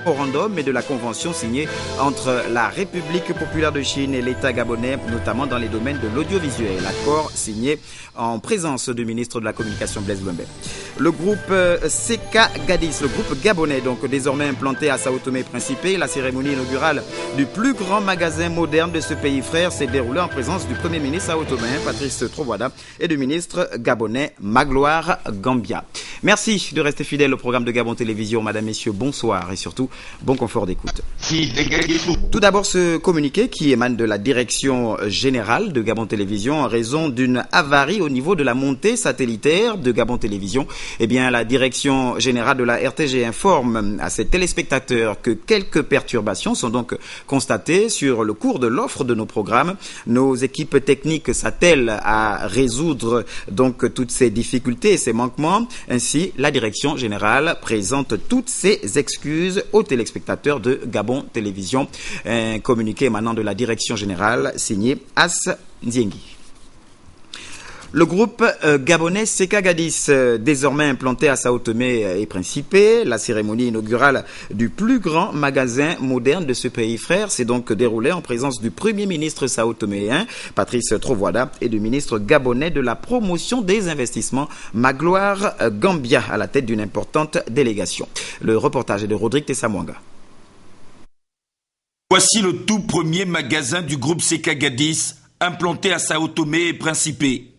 mémorandum et de la convention signée entre la République populaire de Chine et l'État gabonais, notamment dans les domaines de l'audiovisuel. L'accord signé en présence du ministre de la Communication Blaise Bouembe. Le groupe CK Gadis, le groupe gabonais, donc désormais implanté à Sao Tomé et Principe, la cérémonie inaugurale du plus grand magasin moderne de ce pays frère s'est déroulée en présence du Premier ministre sao-toméen Patrice Trovoada et du ministre gabonais Magloire Gambia. Merci de rester fidèle au programme de Gabon Télévision. Madame, Messieurs, bonsoir et surtout bon confort d'écoute. Tout d'abord, ce communiqué qui émane de la direction générale de Gabon Télévision en raison d'une avarie au niveau de la montée satellitaire de Gabon Télévision. Eh bien, la direction générale de la RTG informe à ses téléspectateurs que quelques perturbations sont donc constatées sur le cours de l'offre de nos programmes. Nos équipes techniques s'attellent à résoudre donc toutes ces difficultés et ces manquements. Ainsi, la direction générale présente toutes ses excuses aux téléspectateurs de Gabon Télévision. Un communiqué émanant de la direction générale signé As Ndiengi. Le groupe gabonais CK Gadis, désormais implanté à Sao Tomé et Principe, la cérémonie inaugurale du plus grand magasin moderne de ce pays frère s'est donc déroulée en présence du Premier ministre sao-toméen, Patrice Trovoada, et du ministre gabonais de la promotion des investissements, Magloire Gambia, à la tête d'une importante délégation. Le reportage est de Rodrigue Tessamwanga. Voici le tout premier magasin du groupe CK Gadis, implanté à Sao Tomé et Principe.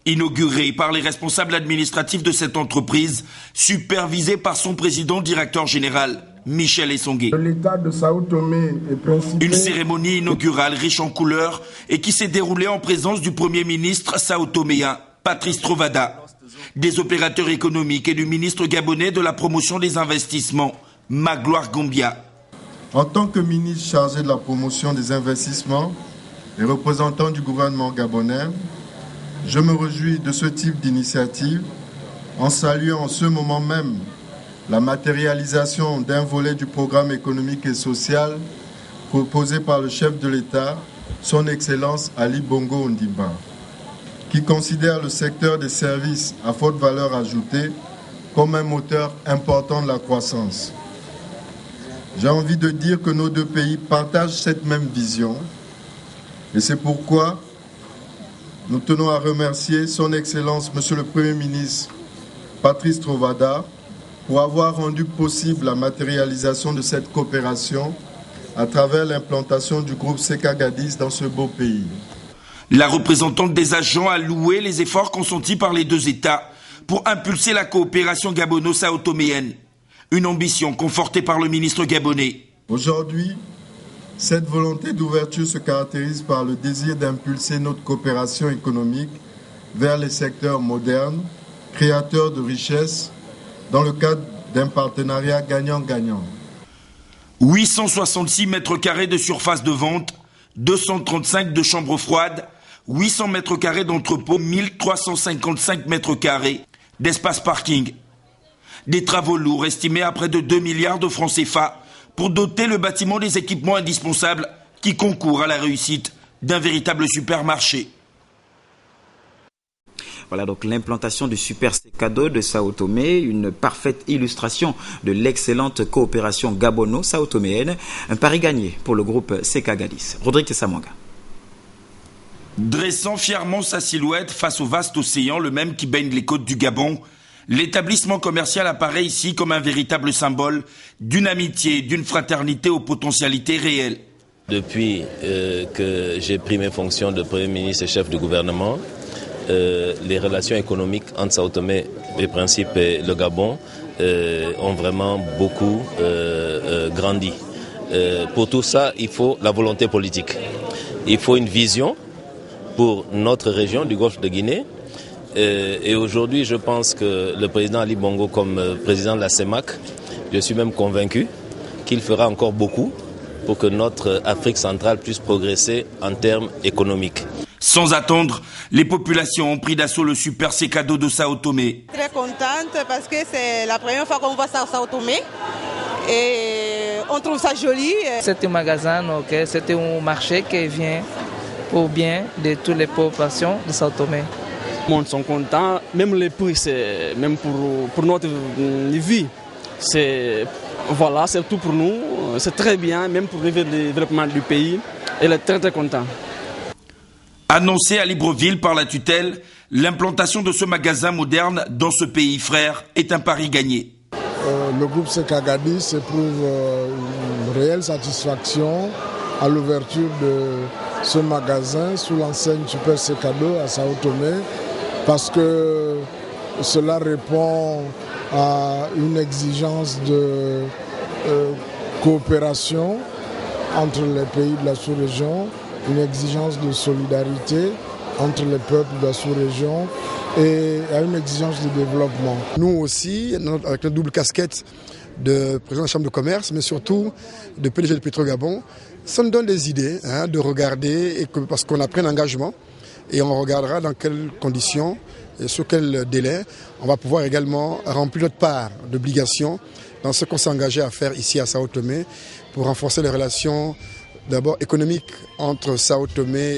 Inauguré par les responsables administratifs de cette entreprise, supervisé par son président directeur général, Michel Essongué. L'État de Sao Tomé et Principe. Une cérémonie inaugurale riche en couleurs et qui s'est déroulée en présence du Premier ministre sao-toméen, Patrice Trovoada, des opérateurs économiques et du ministre gabonais de la promotion des investissements, Magloire Gambia. En tant que ministre chargé de la promotion des investissements et représentant du gouvernement gabonais, je me réjouis de ce type d'initiative en saluant en ce moment même la matérialisation d'un volet du programme économique et social proposé par le chef de l'État, son Excellence Ali Bongo Ondimba, qui considère le secteur des services à forte valeur ajoutée comme un moteur important de la croissance. J'ai envie de dire que nos deux pays partagent cette même vision et c'est pourquoi nous tenons à remercier son Excellence, Monsieur le Premier ministre Patrice Trovoada, pour avoir rendu possible la matérialisation de cette coopération à travers l'implantation du groupe CK Gadis dans ce beau pays. La représentante des agents a loué les efforts consentis par les deux États pour impulser la coopération gabono-sao-toméenne, une ambition confortée par le ministre gabonais. Aujourd'hui, cette volonté d'ouverture se caractérise par le désir d'impulser notre coopération économique vers les secteurs modernes, créateurs de richesses, dans le cadre d'un partenariat gagnant-gagnant. 866 mètres carrés de surface de vente, 235 de chambres froides, 800 mètres carrés d'entrepôt, 1355 mètres carrés d'espace parking. Des travaux lourds estimés à près de 2 milliards de francs CFA pour doter le bâtiment des équipements indispensables qui concourent à la réussite d'un véritable supermarché. Voilà donc l'implantation du Super Secado de Sao Tomé, une parfaite illustration de l'excellente coopération gabono-sao-toméenne. Un pari gagné pour le groupe CK Gadis. Rodrigue Tessamwanga. Dressant fièrement sa silhouette face au vaste océan, le même qui baigne les côtes du Gabon, l'établissement commercial apparaît ici comme un véritable symbole d'une amitié, d'une fraternité aux potentialités réelles. Depuis que j'ai pris mes fonctions de Premier ministre et chef du gouvernement, les relations économiques entre Sao Tomé et Principe et le Gabon ont vraiment beaucoup grandi. Pour tout ça, il faut la volonté politique. Il faut une vision pour notre région du Golfe de Guinée. Et aujourd'hui, je pense que le président Ali Bongo, comme président de la CEMAC, je suis même convaincu qu'il fera encore beaucoup pour que notre Afrique centrale puisse progresser en termes économiques. Sans attendre, les populations ont pris d'assaut le Super Secado de Sao Tomé. Très contente parce que c'est la première fois qu'on voit ça à Sao Tomé et on trouve ça joli. C'est un magasin, c'est un marché qui vient pour bien de toutes les populations de Sao Tomé. Tout le monde sont contents, même les prix, même pour notre vie, c'est Voilà, c'est tout pour nous. C'est très bien, même pour le développement du pays. Elle est très très contente. Annoncé à Libreville par la tutelle, l'implantation de ce magasin moderne dans ce pays frère est un pari gagné. Le groupe Sekagadis éprouve une réelle satisfaction à l'ouverture de ce magasin sous l'enseigne Super Sekado à Sao Tomé, parce que cela répond à une exigence de coopération entre les pays de la sous-région, une exigence de solidarité entre les peuples de la sous-région et à une exigence de développement. Nous aussi, avec notre double casquette de président de la Chambre de commerce, mais surtout de PDG de Pétro-Gabon, ça nous donne des idées de regarder, parce qu'on a pris un engagement et on regardera dans quelles conditions et sur quel délai on va pouvoir également remplir notre part d'obligation dans ce qu'on s'est engagé à faire ici à Sao Tomé pour renforcer les relations d'abord économiques entre Sao Tomé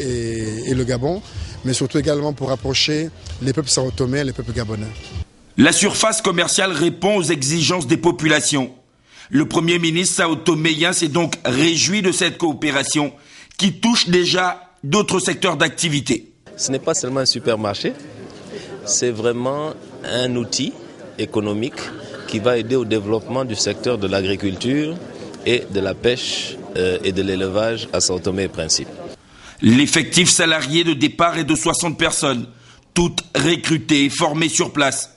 et le Gabon, mais surtout également pour rapprocher les peuples sao-toméens et les peuples gabonais. La surface commerciale répond aux exigences des populations. Le Premier ministre sao-toméen s'est donc réjoui de cette coopération qui touche déjà d'autres secteurs d'activité. Ce n'est pas seulement un supermarché, c'est vraiment un outil économique qui va aider au développement du secteur de l'agriculture et de la pêche et de l'élevage à Sao Tomé et Principe. L'effectif salarié de départ est de 60 personnes, toutes recrutées et formées sur place.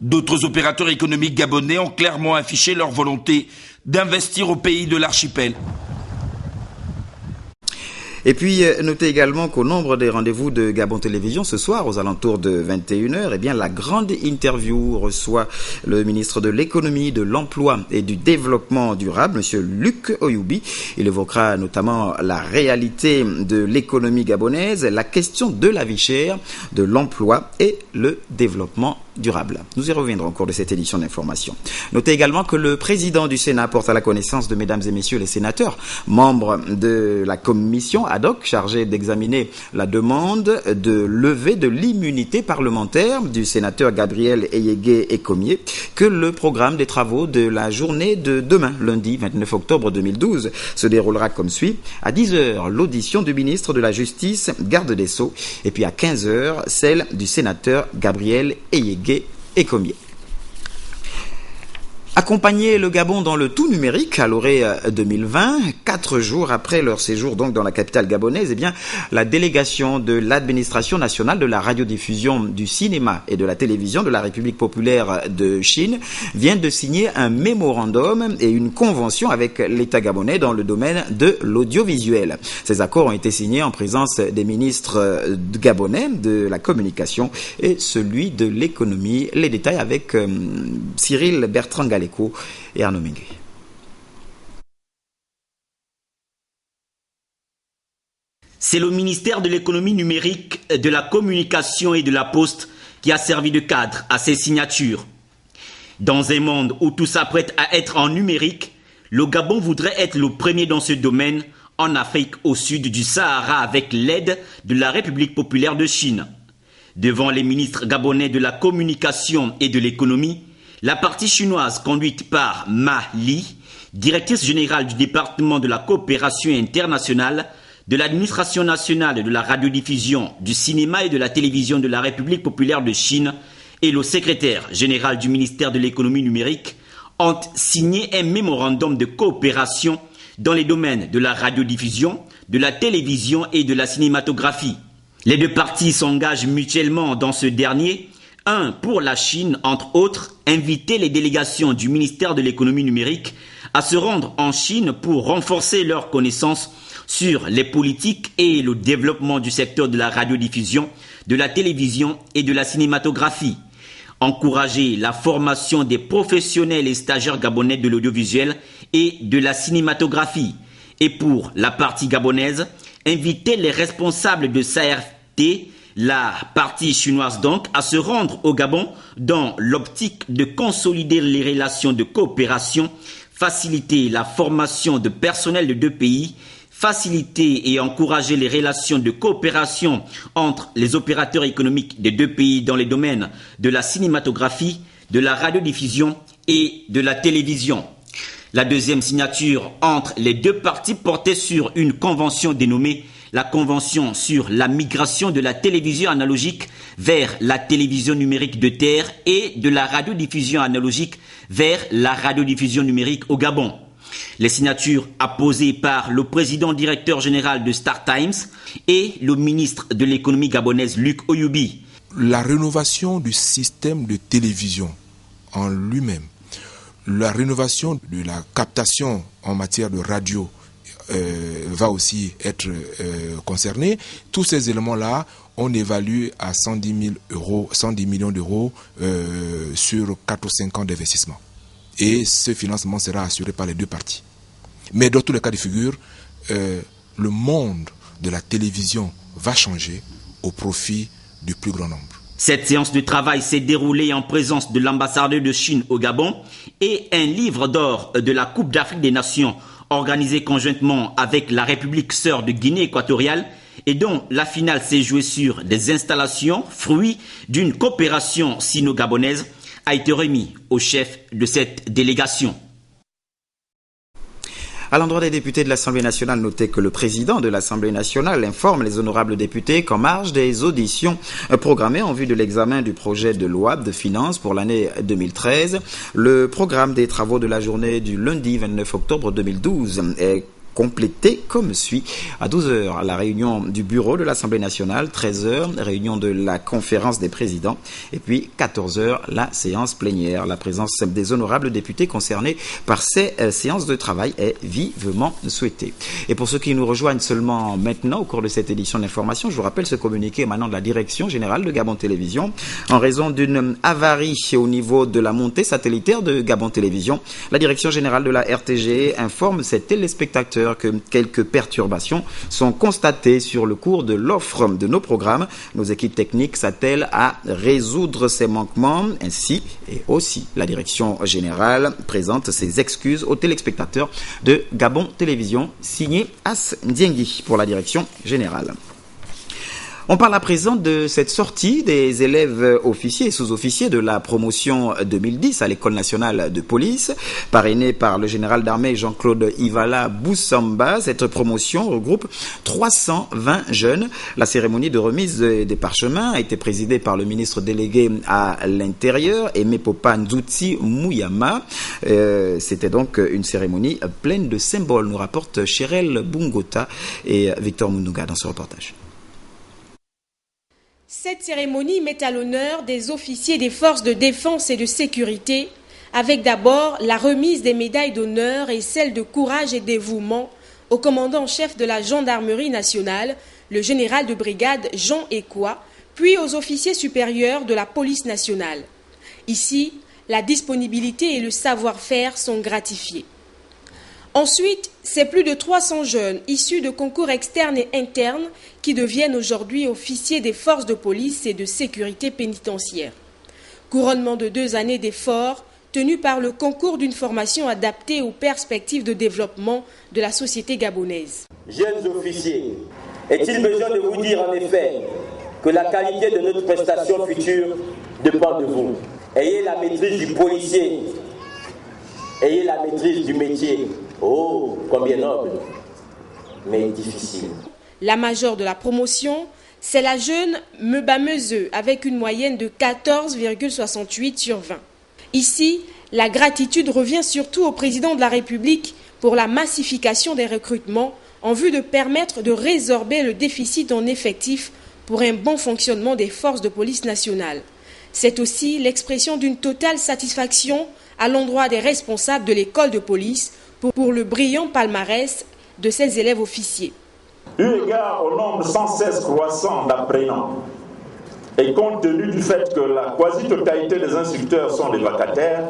D'autres opérateurs économiques gabonais ont clairement affiché leur volonté d'investir au pays de l'archipel. Et puis, notez également qu'au nombre des rendez-vous de Gabon Télévision ce soir, aux alentours de 21h, eh bien, la grande interview reçoit le ministre de l'économie, de l'emploi et du développement durable, monsieur Luc Oyoubi. Il évoquera notamment la réalité de l'économie gabonaise, la question de la vie chère, de l'emploi et le développement durable. Nous y reviendrons au cours de cette édition d'information. Notez également que le président du Sénat porte à la connaissance de mesdames et messieurs les sénateurs, membres de la commission ad hoc chargée d'examiner la demande de levée de l'immunité parlementaire du sénateur Gabriel Eyégué Ecomié, que le programme des travaux de la journée de demain, lundi 29 octobre 2012, se déroulera comme suit. À 10h, l'audition du ministre de la Justice, garde des Sceaux, et puis à 15h, celle du sénateur Gabriel Eyégué Ecomié. Accompagner le Gabon dans le tout numérique à l'orée 2020, 4 jours après leur séjour donc dans la capitale gabonaise, eh bien, la délégation de l'administration nationale de la radiodiffusion, du cinéma et de la télévision de la République populaire de Chine vient de signer un mémorandum et une convention avec l'État gabonais dans le domaine de l'audiovisuel. Ces accords ont été signés en présence des ministres gabonais de la communication et celui de l'économie. Les détails avec Cyril Bertrand-Gallet et Arnaud Minguet. C'est le ministère de l'économie numérique, de la communication et de la poste qui a servi de cadre à ces signatures. Dans un monde où tout s'apprête à être en numérique, le Gabon voudrait être le premier dans ce domaine en Afrique au sud du Sahara avec l'aide de la République populaire de Chine. Devant les ministres gabonais de la communication et de l'économie, la partie chinoise conduite par Ma Li, directrice générale du département de la coopération internationale, de l'administration nationale de la radiodiffusion, du cinéma et de la télévision de la République populaire de Chine et le secrétaire général du ministère de l'économie numérique ont signé un mémorandum de coopération dans les domaines de la radiodiffusion, de la télévision et de la cinématographie. Les deux parties s'engagent mutuellement dans ce dernier. Un, pour la Chine, entre autres, inviter les délégations du ministère de l'économie numérique à se rendre en Chine pour renforcer leurs connaissances sur les politiques et le développement du secteur de la radiodiffusion, de la télévision et de la cinématographie. Encourager la formation des professionnels et stagiaires gabonais de l'audiovisuel et de la cinématographie. Et pour la partie gabonaise, inviter les responsables de SART, la partie chinoise donc, à se rendre au Gabon dans l'optique de consolider les relations de coopération, faciliter la formation de personnel de deux pays, faciliter et encourager les relations de coopération entre les opérateurs économiques des deux pays dans les domaines de la cinématographie, de la radiodiffusion et de la télévision. La deuxième signature entre les deux parties portait sur une convention dénommée la Convention sur la migration de la télévision analogique vers la télévision numérique de terre et de la radiodiffusion analogique vers la radiodiffusion numérique au Gabon. Les signatures apposées par le président directeur général de Star Times et le ministre de l'économie gabonaise Luc Oyubi. La rénovation du système de télévision en lui-même, la rénovation de la captation en matière de radio va aussi être concernée. Tous ces éléments-là, on évalue à 110 millions d'euros sur 4 ou 5 ans d'investissement. Et ce financement sera assuré par les deux parties. Mais dans tous les cas de figure, le monde de la télévision va changer au profit du plus grand nombre. Cette séance de travail s'est déroulée en présence de l'ambassadeur de Chine au Gabon et un livre d'or de la Coupe d'Afrique des Nations organisé conjointement avec la République sœur de Guinée équatoriale et dont la finale s'est jouée sur des installations, fruits d'une coopération sino-gabonaise, a été remis au chef de cette délégation. À l'endroit des députés de l'Assemblée nationale, notez que le président de l'Assemblée nationale informe les honorables députés qu'en marge des auditions programmées en vue de l'examen du projet de loi de finances pour l'année 2013, le programme des travaux de la journée du lundi 29 octobre 2012 est complété comme suit. À 12h, la réunion du bureau de l'Assemblée nationale, 13h, réunion de la conférence des présidents, et puis 14h, la séance plénière. La présence des honorables députés concernés par ces séances de travail est vivement souhaitée. Et pour ceux qui nous rejoignent seulement maintenant au cours de cette édition d'information, je vous rappelle ce communiqué émanant de la direction générale de Gabon Télévision. En raison d'une avarie au niveau de la montée satellitaire de Gabon Télévision, la direction générale de la RTG informe ses téléspectateurs que quelques perturbations sont constatées sur le cours de l'offre de nos programmes. Nos équipes techniques s'attellent à résoudre ces manquements. Ainsi, et aussi, la direction générale présente ses excuses aux téléspectateurs de Gabon Télévision, signé As Ndiengi pour la direction générale. On parle à présent de cette sortie des élèves officiers et sous-officiers de la promotion 2010 à l'École nationale de police, parrainée par le général d'armée Jean-Claude Ivala Boussamba. Cette promotion regroupe 320 jeunes. La cérémonie de remise des parchemins a été présidée par le ministre délégué à l'Intérieur, Aimé Popa Nzouti Mouyama. C'était donc une cérémonie pleine de symboles, nous rapporte Chérel Bungota et Victor Mounouga dans ce reportage. Cette cérémonie met à l'honneur des officiers des forces de défense et de sécurité, avec d'abord la remise des médailles d'honneur et celle de courage et dévouement au commandant-chef de la gendarmerie nationale, le général de brigade Jean Ekwa, puis aux officiers supérieurs de la police nationale. Ici, la disponibilité et le savoir-faire sont gratifiés. Ensuite, c'est plus de 300 jeunes issus de concours externes et internes qui deviennent aujourd'hui officiers des forces de police et de sécurité pénitentiaire. Couronnement de 2 années d'efforts tenus par le concours d'une formation adaptée aux perspectives de développement de la société gabonaise. Jeunes officiers, est-il besoin de vous dire en effet que la qualité de notre prestation future dépend de vous? Ayez la maîtrise du policier, ayez la maîtrise du métier. Oh, combien noble, mais difficile. La majeure de la promotion, c'est la jeune Mebamezeu avec une moyenne de 14,68 sur 20. Ici, la gratitude revient surtout au président de la République pour la massification des recrutements en vue de permettre de résorber le déficit en effectifs pour un bon fonctionnement des forces de police nationales. C'est aussi l'expression d'une totale satisfaction à l'endroit des responsables de l'école de police pour le brillant palmarès de ces élèves officiers. Eu égard au nombre sans cesse croissant d'apprenants et compte tenu du fait que la quasi-totalité des instructeurs sont des vacataires,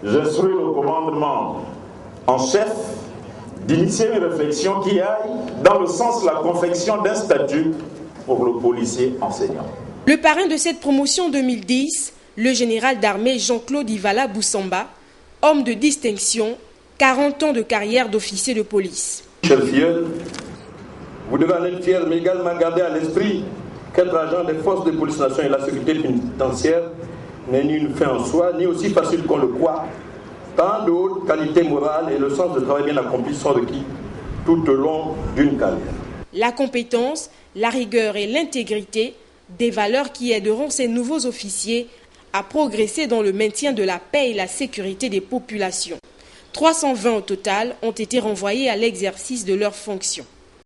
j'instruis le commandement en chef d'initier une réflexion qui aille dans le sens de la confection d'un statut pour le policier enseignant. Le parrain de cette promotion 2010, le général d'armée Jean-Claude Ivala Boussamba, homme de distinction, 40 ans de carrière d'officier de police. Chers filleul, vous devez en être fiers, mais également garder à l'esprit qu'être agent des forces de police nationale et la sécurité pénitentiaire n'est ni une fin en soi, ni aussi facile qu'on le croit, tant de haute qualité morale et le sens de travail bien accompli sont requis tout au long d'une carrière. La compétence, la rigueur et l'intégrité, des valeurs qui aideront ces nouveaux officiers à progresser dans le maintien de la paix et la sécurité des populations. 320 au total ont été renvoyés à l'exercice de leurs fonctions.